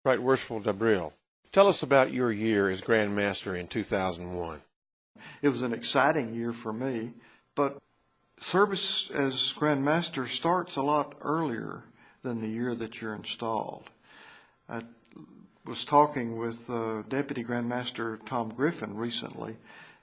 Right Worshipful Dibrell, tell us about your year as Grand Master in 2001. It was an exciting year for me, but service as Grand Master starts a lot earlier than the year that you're installed. I was talking with Deputy Grand Master Tom Griffin recently,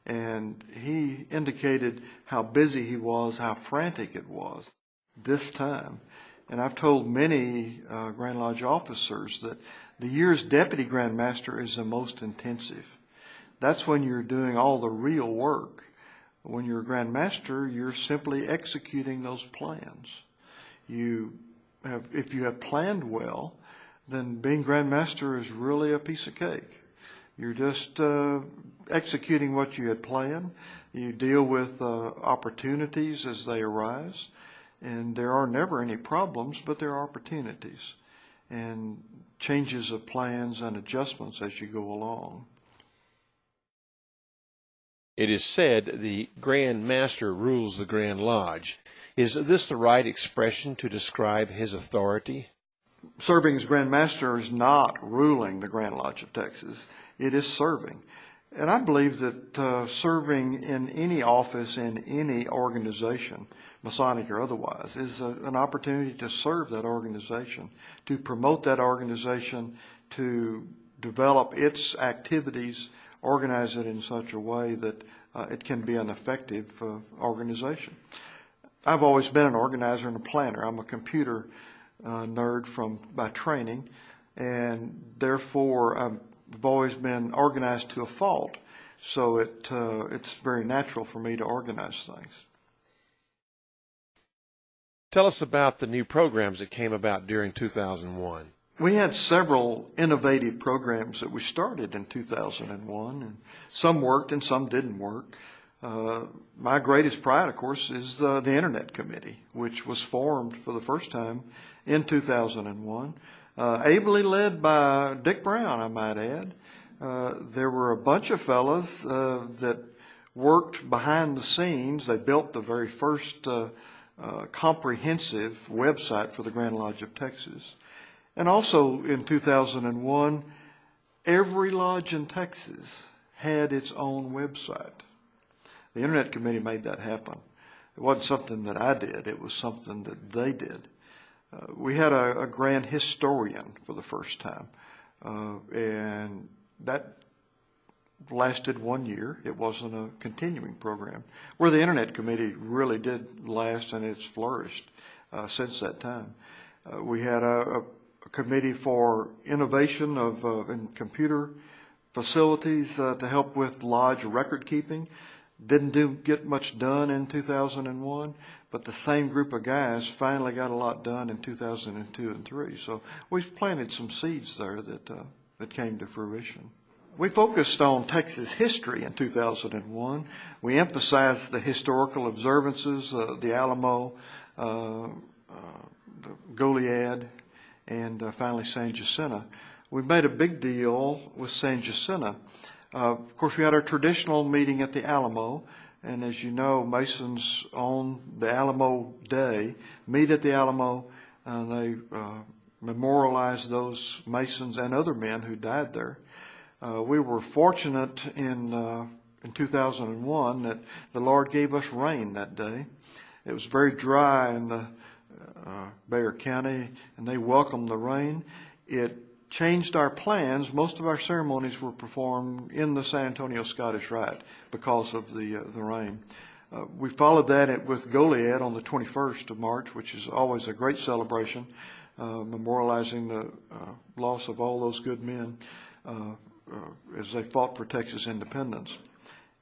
and he indicated how busy he was, how frantic it was this time. And I've told many Grand Lodge officers that the year's Deputy Grand Master is the most intensive. That's when you're doing all the real work. When you're a Grand Master, you're simply executing those plans. If you have planned well, then being Grand Master is really a piece of cake. You're just executing what you had planned. You deal with opportunities as they arise. And there are never any problems, but there are opportunities and changes of plans and adjustments as you go along. It is said the Grand Master rules the Grand Lodge. Is this the right expression to describe his authority? Serving as Grand Master is not ruling the Grand Lodge of Texas. It is serving. And I believe that serving in any office in any organization, Masonic or otherwise, is an opportunity to serve that organization, to promote that organization, to develop its activities, organize it in such a way that it can be an effective organization. I've always been an organizer and a planner. I'm a computer nerd by training, and therefore I've always been organized to a fault. So it's very natural for me to organize things. Tell us about the new programs that came about during 2001. We had several innovative programs that we started in 2001, and some worked and some didn't work. My greatest pride, of course, is the Internet Committee, which was formed for the first time in 2001, ably led by Dick Brown, I might add. There were a bunch of fellows that worked behind the scenes. They built the very first comprehensive website for the Grand Lodge of Texas. And also in 2001, every lodge in Texas had its own website. The Internet Committee made that happen. It wasn't something that I did. It was something that they did. We had a grand historian for the first time, and that lasted 1 year. It wasn't a continuing program, where the Internet Committee really did last, and it's flourished since that time. We had a committee for innovation in computer facilities to help with lodge record keeping. Didn't get much done in 2001, but the same group of guys finally got a lot done in 2002 and 3. So we planted some seeds there that came to fruition. We focused on Texas history in 2001. We emphasized the historical observances, the Alamo, the Goliad, and finally San Jacinto. We made a big deal with San Jacinto. Of course, we had our traditional meeting at the Alamo, and as you know, Masons on the Alamo Day meet at the Alamo, and they memorialize those Masons and other men who died there. We were fortunate in 2001 that the Lord gave us rain that day. It was very dry in the Bexar County, and they welcomed the rain. It changed our plans. Most of our ceremonies were performed in the San Antonio Scottish Rite because of the rain. We followed that with Goliad on the 21st of March, which is always a great celebration, memorializing the loss of all those good men as they fought for Texas independence.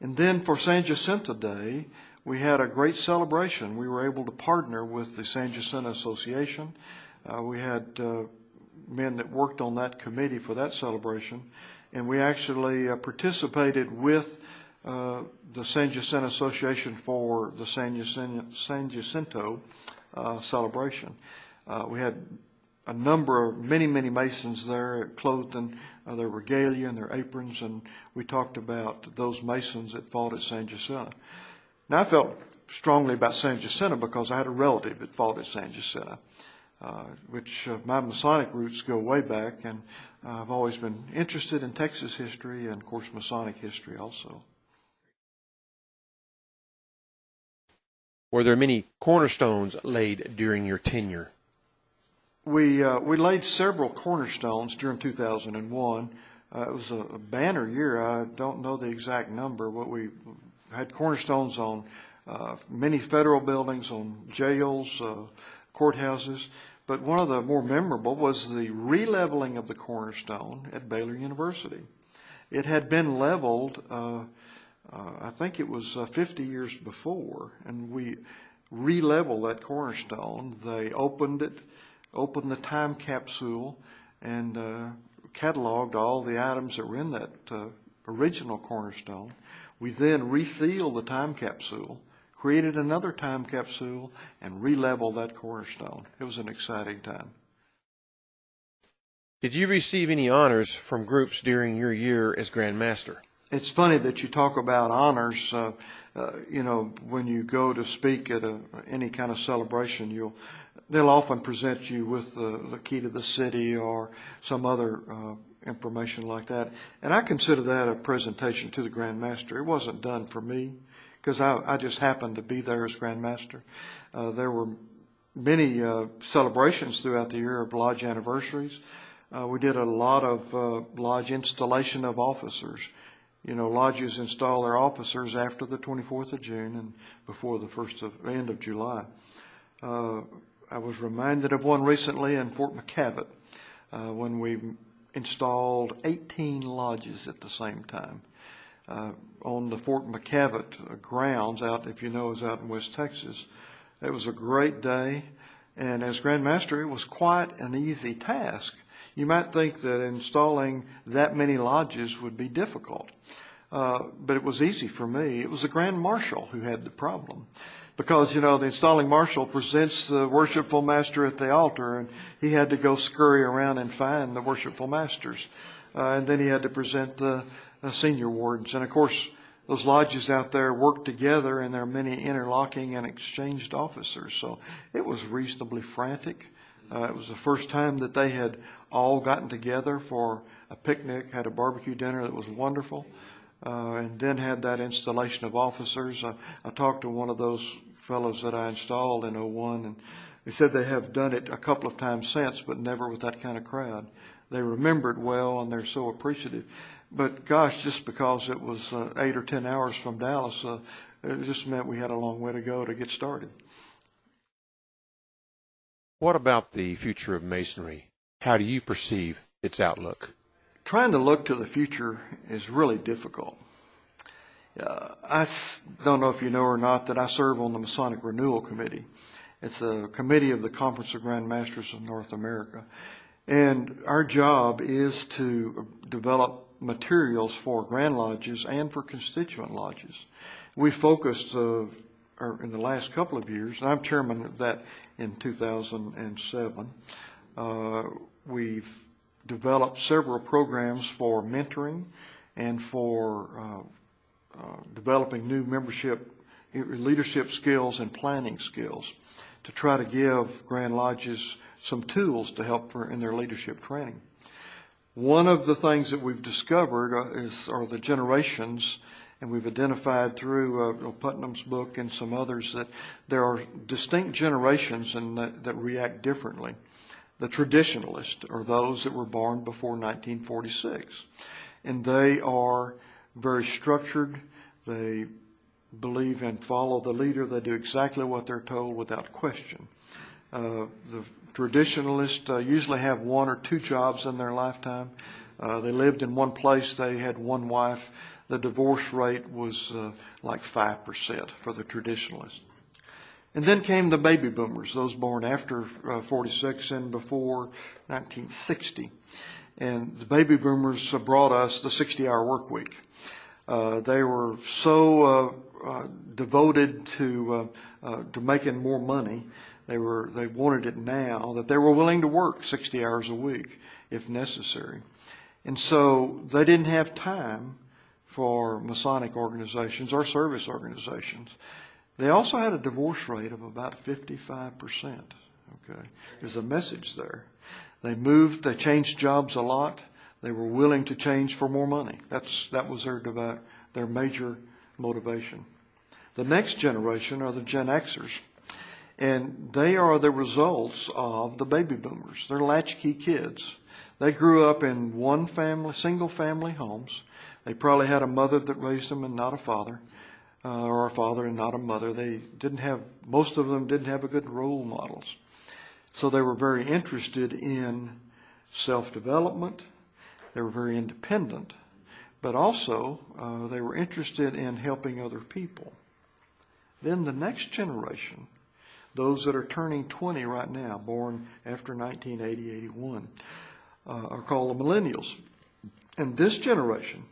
And then for San Jacinto Day, we had a great celebration. We were able to partner with the San Jacinto Association. We had men that worked on that committee for that celebration, and we actually participated with the San Jacinto Association for the San Jacinto celebration. We had a number of many Masons there, clothed in their regalia and their aprons, and we talked about those Masons that fought at San Jacinto. Now, I felt strongly about San Jacinto because I had a relative that fought at San Jacinto. which my Masonic roots go way back, and I've always been interested in Texas history and, of course, Masonic history also. Were there many cornerstones laid during your tenure? We laid several cornerstones during 2001. It was a banner year. I don't know the exact number, but we had cornerstones on many federal buildings, on jails, courthouses. But one of the more memorable was the releveling of the cornerstone at Baylor University. It had been leveled, I think it was 50 years before, and we re-leveled that cornerstone. They opened the time capsule, and cataloged all the items that were in that original cornerstone. We then resealed the time capsule, created another time capsule, and re-leveled that cornerstone. It was an exciting time. Did you receive any honors from groups during your year as Grand Master? It's funny that you talk about honors. When you go to speak at any kind of celebration, they'll often present you with the key to the city or some other information like that. And I consider that a presentation to the Grand Master. It wasn't done for me, because I just happened to be there as Grand Master. There were many celebrations throughout the year of lodge anniversaries. We did a lot of lodge installation of officers. Lodges install their officers after the 24th of June and before the end of July. I was reminded of one recently in Fort McCavitt when we installed 18 lodges at the same time. On the Fort McCavitt grounds out, if you know, is out in West Texas. It was a great day, and as Grand Master, it was quite an easy task. You might think that installing that many lodges would be difficult, but it was easy for me. It was the Grand Marshal who had the problem, because, the installing marshal presents the worshipful master at the altar, and he had to go scurry around and find the worshipful masters, and then he had to present the senior wardens. And of course, those lodges out there work together, and there are many interlocking and exchanged officers. So it was reasonably frantic. It was the first time that they had all gotten together for a picnic, had a barbecue dinner that was wonderful, and then had that installation of officers. I talked to one of those fellows that I installed in '01, and they said they have done it a couple of times since, but never with that kind of crowd. They remember it well, and they're so appreciative. But gosh, just because it was 8 or 10 hours from Dallas, it just meant we had a long way to go to get started. What about the future of Masonry? How do you perceive its outlook? Trying to look to the future is really difficult. I don't know if you know or not that I serve on the Masonic Renewal Committee. It's a committee of the Conference of Grand Masters of North America. And our job is to develop materials for Grand Lodges and for constituent lodges. We focused in the last couple of years, and I'm chairman of that in 2007, we've developed several programs for mentoring and for developing new leadership skills and planning skills to try to give Grand Lodges some tools to help in their leadership training. One of the things that we've discovered are the generations, and we've identified through Putnam's book and some others that there are distinct generations that react differently. The traditionalists are those that were born before 1946, and they are very structured. They believe and follow the leader. They do exactly what they're told without question. The traditionalists usually have 1 or 2 jobs in their lifetime. They lived in one place. They had one wife. The divorce rate was like 5% for the traditionalists. And then came the baby boomers, those born after 46 and before 1960. And the baby boomers brought us the 60-hour work week. They were so devoted to making more money. They wanted it now, that they were willing to work 60 hours a week if necessary. And so they didn't have time for Masonic organizations or service organizations. They also had a divorce rate of about 55%. Okay, there's a message there. They moved, they changed jobs a lot. They were willing to change for more money. That was their major motivation. The next generation are the Gen Xers, and they are the results of the baby boomers. They're latchkey kids. They grew up in single family homes. They probably had a mother that raised them and not a father, or a father and not a mother. Most of them didn't have a good role models. So they were very interested in self-development. They were very independent, but also they were interested in helping other people. Then the next generation, those that are turning 20 right now, born after 1980, 81, are called the millennials. And this generation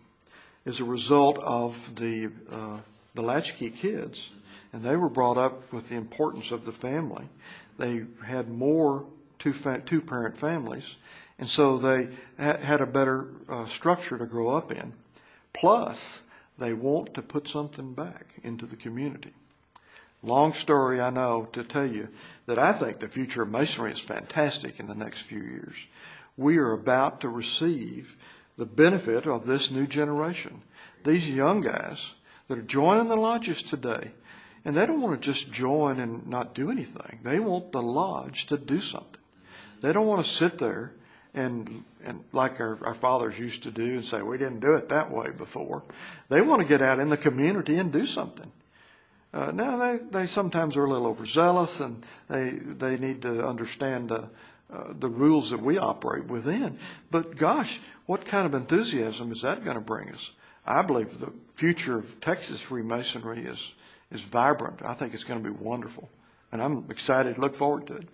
is a result of the latchkey kids, and they were brought up with the importance of the family. They had more two-parent families, and so they had a better structure to grow up in. Plus, they want to put something back into the community. Long story, I know, to tell you that I think the future of Masonry is fantastic in the next few years. We are about to receive the benefit of this new generation. These young guys that are joining the lodges today, and they don't want to just join and not do anything. They want the lodge to do something. They don't want to sit there and like our fathers used to do and say, we didn't do it that way before. They want to get out in the community and do something. Now, they sometimes are a little overzealous, and they need to understand the rules that we operate within. But gosh, what kind of enthusiasm is that going to bring us? I believe the future of Texas Freemasonry is vibrant. I think it's going to be wonderful, and I'm excited to look forward to it.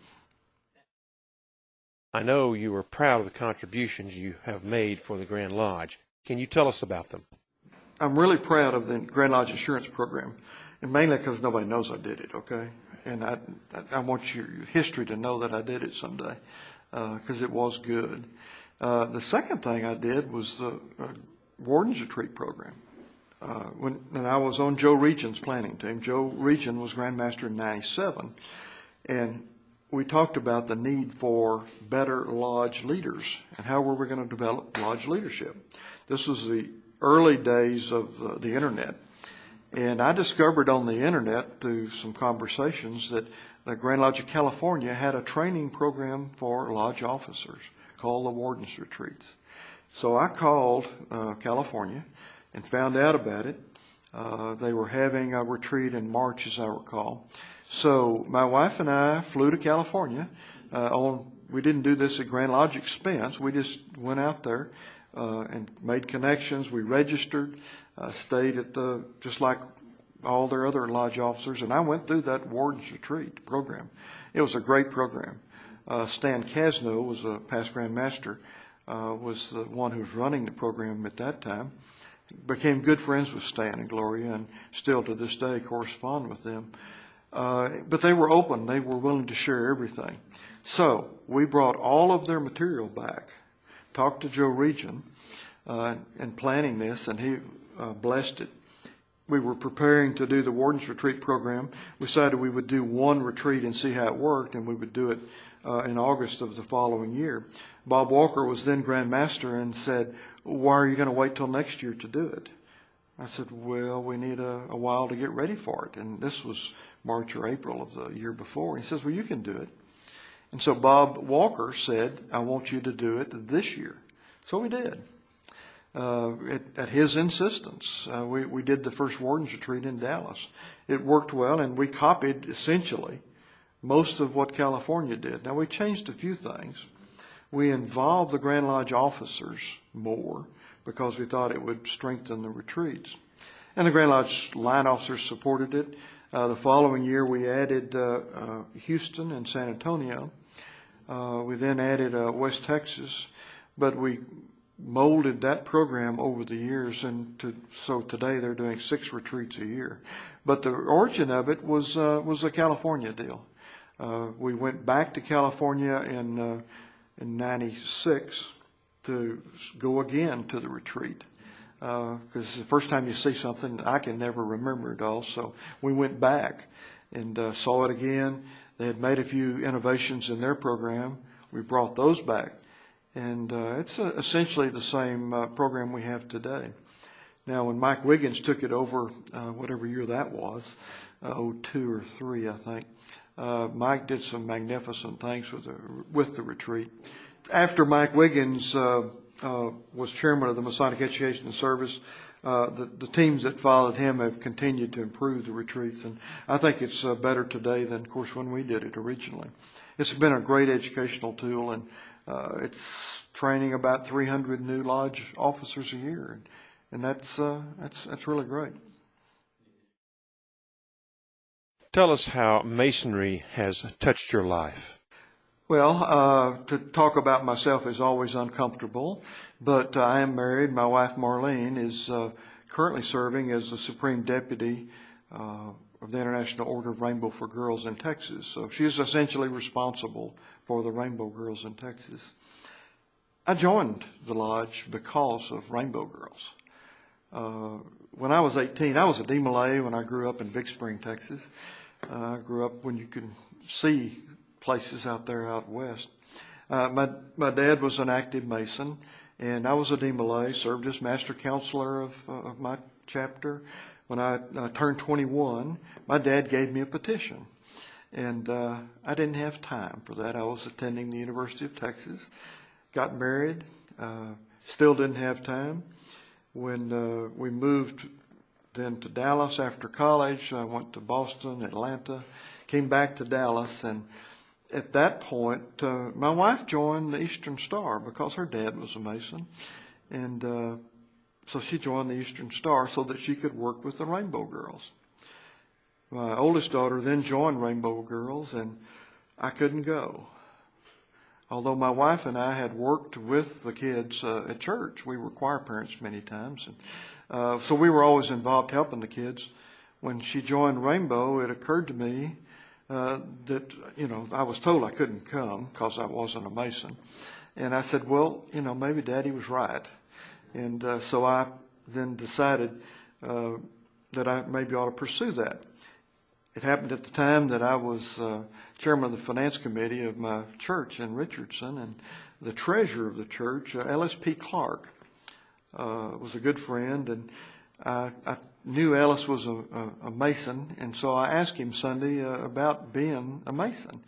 I know you are proud of the contributions you have made for the Grand Lodge. Can you tell us about them? I'm really proud of the Grand Lodge Assurance Program, and mainly because nobody knows I did it, okay? And I want your history to know that I did it someday, because it was good. The second thing I did was the Warden's Retreat Program. When I was on Joe Region's planning team. Joe Region was Grand Master in 97, and we talked about the need for better lodge leaders and how were we going to develop lodge leadership. This was the early days of the internet, and I discovered on the internet through some conversations that the Grand Lodge of California had a training program for lodge officers called the Warden's Retreats. So I called California and found out about it. They were having a retreat in March, as I recall. So my wife and I flew to California. We didn't do this at Grand Lodge expense. We just went out there and made connections. We registered, stayed at just like all their other lodge officers, and I went through that Warden's Retreat program. It was a great program. Stan Casno was a past Grand Master, was the one who was running the program at that time. Became good friends with Stan and Gloria, and still to this day correspond with them. But they were open. They were willing to share everything. So we brought all of their material back, talked to Joe Region in planning this, and he blessed it. We were preparing to do the Warden's Retreat program. We decided we would do one retreat and see how it worked, and we would do it in August of the following year. Bob Walker was then Grand Master and said, why are you going to wait till next year to do it? I said, well, we need a while to get ready for it. And this was March or April of the year before. He says, well, you can do it. And so Bob Walker said, I want you to do it this year. So we did. At his insistence, we did the first Warden's Retreat in Dallas. It worked well, and we copied essentially most of what California did. Now, we changed a few things. We involved the Grand Lodge officers more because we thought it would strengthen the retreats. And the Grand Lodge line officers supported it. The following year, we added Houston and San Antonio. We then added West Texas, but we molded that program over the years, and so today they're doing 6 retreats a year. But the origin of it was a California deal. We went back to California in 96 to go again to the retreat, because the first time you see something, I can never remember it all. So we went back and saw it again. They had made a few innovations in their program. We brought those back. And it's essentially the same program we have today. Now, when Mike Wiggins took it over, whatever year that was, 02 or 03, I think, Mike did some magnificent things with the retreat. After Mike Wiggins was chairman of the Masonic Education and Service, the teams that followed him have continued to improve the retreats, and I think it's better today than, of course, when we did it originally. It's been a great educational tool, and it's training about 300 new lodge officers a year, and that's really great. Tell us how Masonry has touched your life. Well, to talk about myself is always uncomfortable, but I am married. My wife, Marlene, is currently serving as the Supreme Deputy of the International Order of Rainbow for Girls in Texas. So she's essentially responsible for the Rainbow Girls in Texas. I joined the lodge because of Rainbow Girls. When I was 18, I was a D Malay when I grew up in Big Spring, Texas. I grew up when you could see places out there out west. My dad was an active Mason, and I was a D Malay, served as master counselor of my chapter. When I turned 21, my dad gave me a petition, and I didn't have time for that. I was attending the University of Texas, got married, still didn't have time. When we moved then to Dallas after college, I went to Boston, Atlanta, came back to Dallas, and at that point, my wife joined the Eastern Star because her dad was a Mason, and so she joined the Eastern Star so that she could work with the Rainbow Girls. My oldest daughter then joined Rainbow Girls, and I couldn't go. Although my wife and I had worked with the kids at church, we were choir parents many times, and so we were always involved helping the kids. When she joined Rainbow, it occurred to me that, I was told I couldn't come because I wasn't a Mason. And I said, well, maybe Daddy was right. And so I then decided that I maybe ought to pursue that. It happened at the time that I was chairman of the finance committee of my church in Richardson, and the treasurer of the church, Ellis Clark, was a good friend, and I knew Ellis was a Mason, and so I asked him Sunday about being a Mason.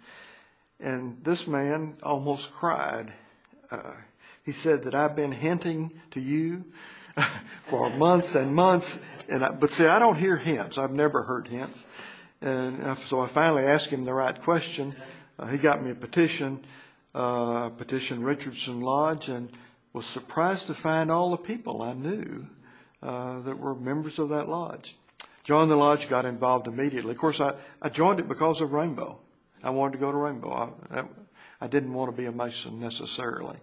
And this man almost cried. He said that I've been hinting to you for months and months, but see, I don't hear hints. I've never heard hints. And so I finally asked him the right question. He got me a petition, petitioned Richardson Lodge, and was surprised to find all the people I knew that were members of that lodge. Joined the lodge, got involved immediately. Of course, I joined it because of Rainbow. I wanted to go to Rainbow. I didn't want to be a Mason necessarily.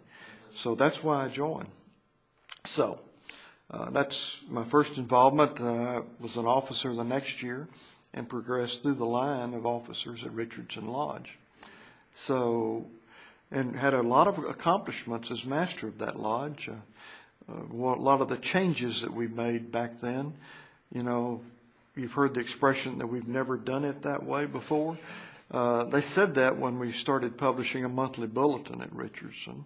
So that's why I joined. So that's my first involvement. I was an officer the next year and progressed through the line of officers at Richardson Lodge. So, and had a lot of accomplishments as master of that lodge. A lot of the changes that we made back then, you've heard the expression that we've never done it that way before. They said that when we started publishing a monthly bulletin at Richardson.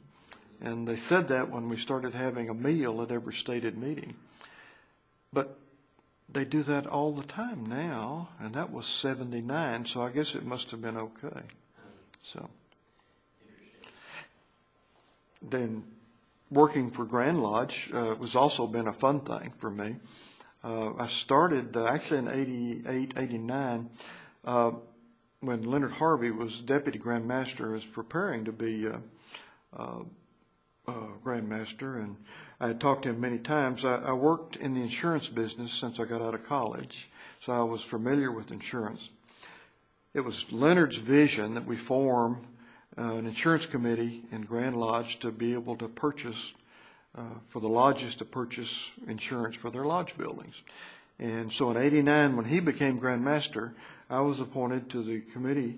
And they said that when we started having a meal at every stated meeting. But they do that all the time now, and that was 79, so I guess it must have been okay. So then working for Grand Lodge was also been a fun thing for me. I started actually in 88, 89, when Leonard Harvey was Deputy Grand Master, was preparing to be Grand Master, and I had talked to him many times. I worked in the insurance business since I got out of college, so I was familiar with insurance. It was Leonard's vision that we form an insurance committee in Grand Lodge to be able to purchase, for the lodges to purchase insurance for their lodge buildings. And so in 89, when he became Grand Master, I was appointed to the committee,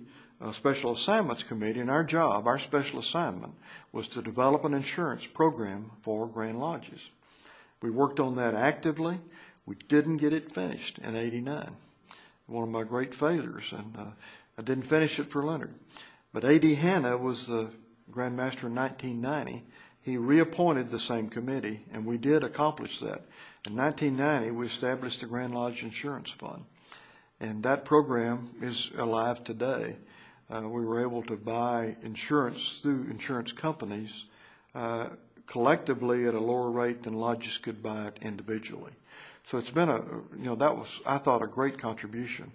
Special Assignments Committee, and our special assignment was to develop an insurance program for Grand Lodges. We worked on that actively. We didn't get it finished in 89. One of my great failures, and I didn't finish it for Leonard. But A.D. Hanna was the Grand Master in 1990. He reappointed the same committee, and we did accomplish that. In 1990, we established the Grand Lodge Insurance Fund, and that program is alive today. We were able to buy insurance through insurance companies collectively at a lower rate than lodges could buy it individually. So it's been that was, I thought, a great contribution.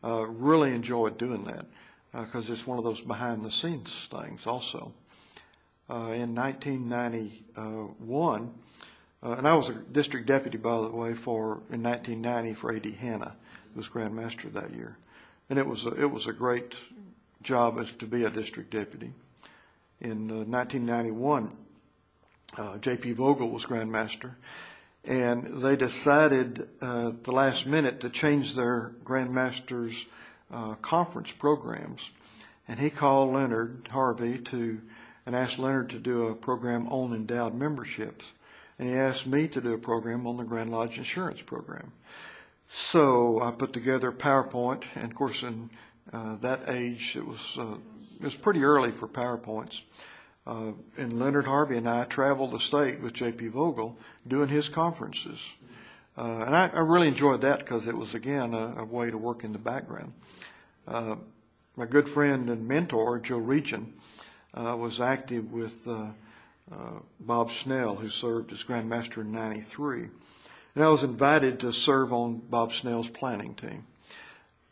Really enjoyed doing that because it's one of those behind-the-scenes things also. In 1991, and I was a district deputy, by the way, in 1990 for A.D. Hanna, who was Grand Master that year. And it was a great job to be a district deputy. In 1991, J.P. Vogel was Grand Master, and they decided at the last minute to change their Grand Master's conference programs. And he called Leonard Harvey and asked Leonard to do a program on endowed memberships. And he asked me to do a program on the Grand Lodge Insurance Program. So I put together a PowerPoint, and of course in that age it was pretty early for PowerPoints. And Leonard Harvey and I traveled the state with J.P. Vogel doing his conferences. And I really enjoyed that because it was, again, a way to work in the background. My good friend and mentor, Joe Regan, was active with Bob Snell, who served as Grand Master in 93. And I was invited to serve on Bob Snell's planning team.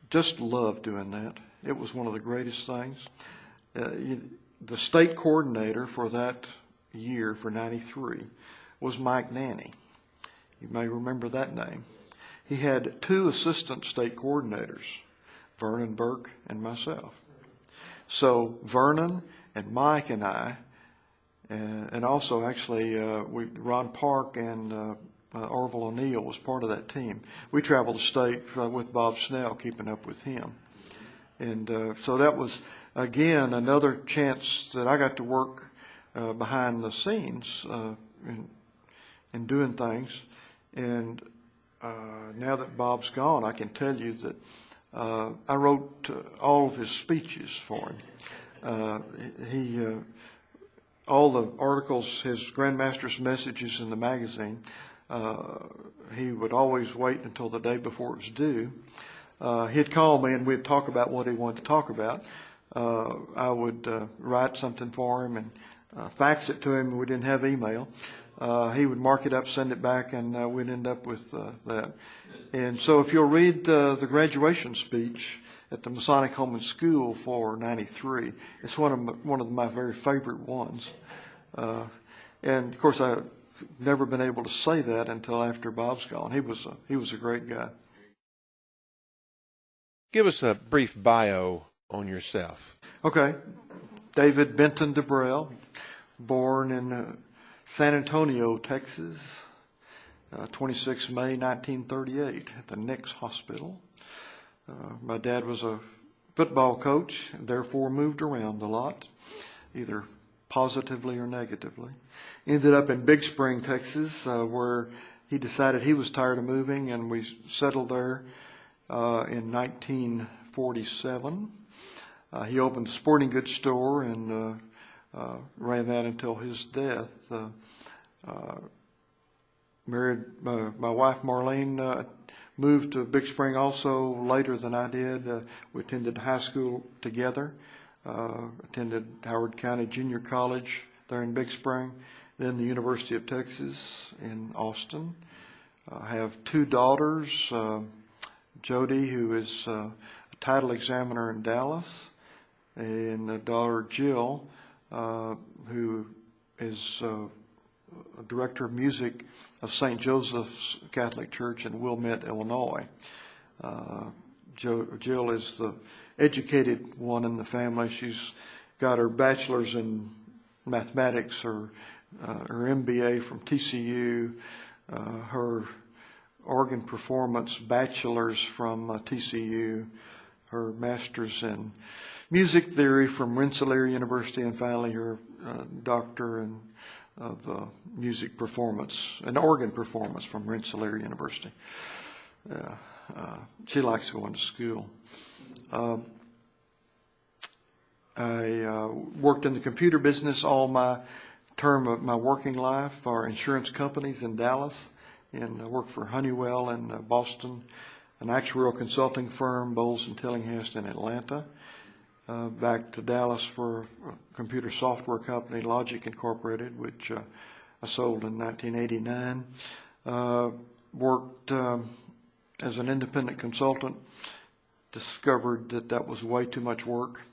Just loved doing that. It was one of the greatest things. The state coordinator for that year, for 93, was Mike Nanny. You may remember that name. He had two assistant state coordinators, Vernon Burke and myself. So Vernon and Mike and I, and also actually Ron Park and Orville O'Neill was part of that team. We traveled the state with Bob Snell, keeping up with him. And so that was, again, another chance that I got to work behind the scenes in doing things. And now that Bob's gone, I can tell you that I wrote all of his speeches for him. All the articles, his Grand Master's messages in the magazine, he would always wait until the day before it was due. He'd call me and we'd talk about what he wanted to talk about. I would write something for him and fax it to him. We didn't have email. He would mark it up, send it back, and we'd end up with that. And so if you'll read the graduation speech at the Masonic Home and School for 93, it's one of my very favorite ones. And, of course, I've never been able to say that until after Bob's gone. He was a great guy. Give us a brief bio on yourself. Okay. David Benton Dibrell, born in San Antonio, Texas, 26 May 1938 at the Nix Hospital. My dad was a football coach and therefore moved around a lot, either positively or negatively. Ended up in Big Spring, Texas, where he decided he was tired of moving, and we settled there in 1947. He opened a sporting goods store and ran that until his death. Married my wife Marlene, moved to Big Spring also later than I did. We attended high school together, attended Howard County Junior College there in Big Spring, then the University of Texas in Austin. I have two daughters, Jody, who is a title examiner in Dallas, and a daughter, Jill, who is a director of music of St. Joseph's Catholic Church in Wilmette, Illinois. Jill is the educated one in the family. She's got her bachelor's in mathematics, her MBA from TCU, her organ performance bachelor's from TCU, her master's in music theory from Rensselaer University, and finally her doctor of music performance and organ performance from Rensselaer University. She likes going to school. I worked in the computer business all my term of my working life for insurance companies in Dallas, and I worked for Honeywell in Boston, an actuarial consulting firm, Bowles and Tillinghast in Atlanta, back to Dallas for a computer software company, Logic Incorporated, which I sold in 1989. Worked as an independent consultant, discovered that was way too much work.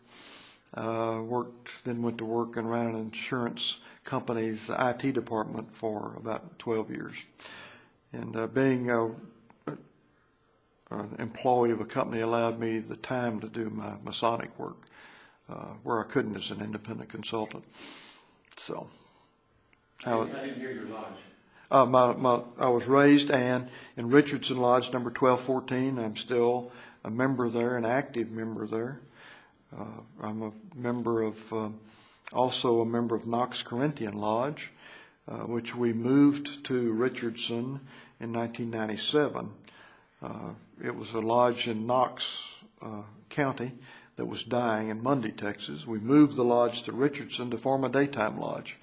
Then went to work and ran an insurance company's IT department for about 12 years. And being an employee of a company allowed me the time to do my Masonic work, where I couldn't as an independent consultant. So, I didn't hear your lodge. I was raised in Richardson Lodge number 1214. I'm still a member there, an active member there. I'm a member of, also a member of Knox Corinthian Lodge, which we moved to Richardson in 1997. It was a lodge in Knox County that was dying in Mundy, Texas. We moved the lodge to Richardson to form a daytime lodge.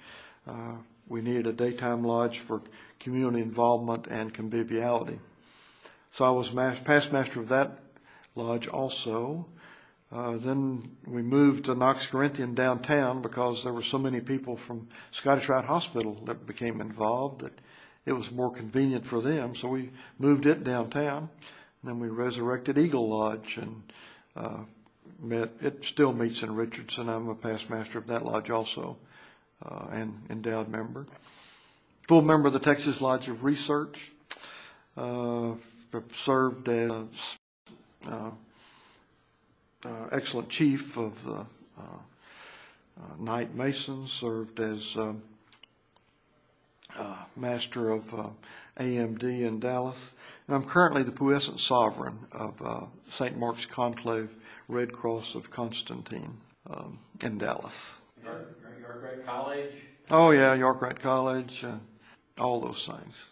We needed a daytime lodge for community involvement and conviviality. So I was past master of that lodge also. Then we moved to Knox Corinthian downtown because there were so many people from Scottish Rite Hospital that became involved that it was more convenient for them. So we moved it downtown. And then we resurrected Eagle Lodge and it still meets in Richardson. I'm a past master of that lodge also. And endowed member. Full member of the Texas Lodge of Research. Served as excellent chief of the Knight Masons. Served as master of AMD in Dallas. And I'm currently the puissant sovereign of St. Mark's Conclave Red Cross of Constantine in Dallas. York Rite College? Oh, yeah, York Rite College, all those things.